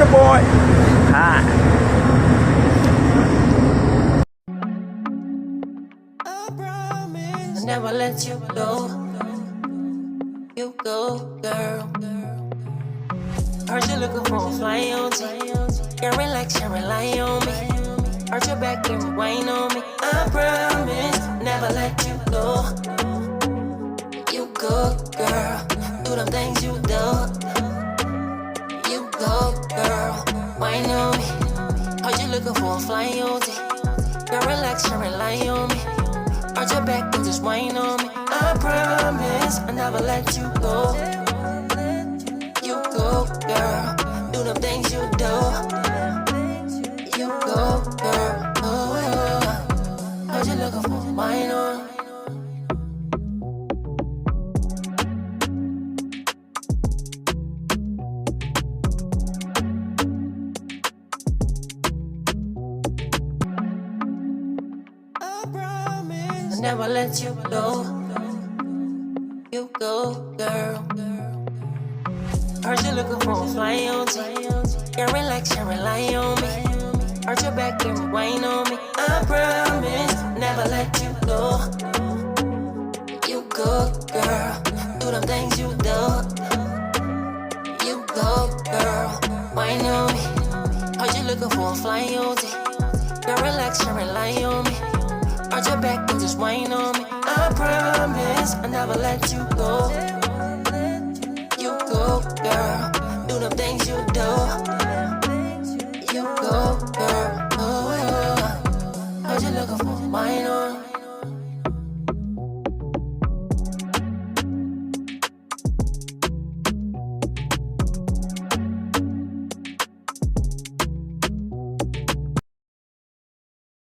your boy. Hi. I never let you go. You go, girl. Heard you looking for a fly on T. Yeah, relax and rely on me. Arch your back and rewind on me. I promise, never let you go. You go, girl. Do them things you do. You go, girl. Wine on me. Heard you looking for a fly on T. Yeah, relax and rely on me. Arch your back and just whine on me. I promise I never let you go. You go, girl. Do the things you do. You go, girl. Oh, yeah. Heard you looking for whine on me. Never let you go. You go, girl. Heard you looking for a fly on T. Yeah, relax and rely on me. Arch your back and rewind on me. I promise, never let you go. You go, girl. Do them things you do. You go, girl. Wine on me. Heard you looking for a fly on T. Yeah, relax and rely on me. Arch your back and just whine on me. I promise I never let you go. You go, girl. Do the things you do. You go, girl. Oh, yeah. Heard you looking for whine on me.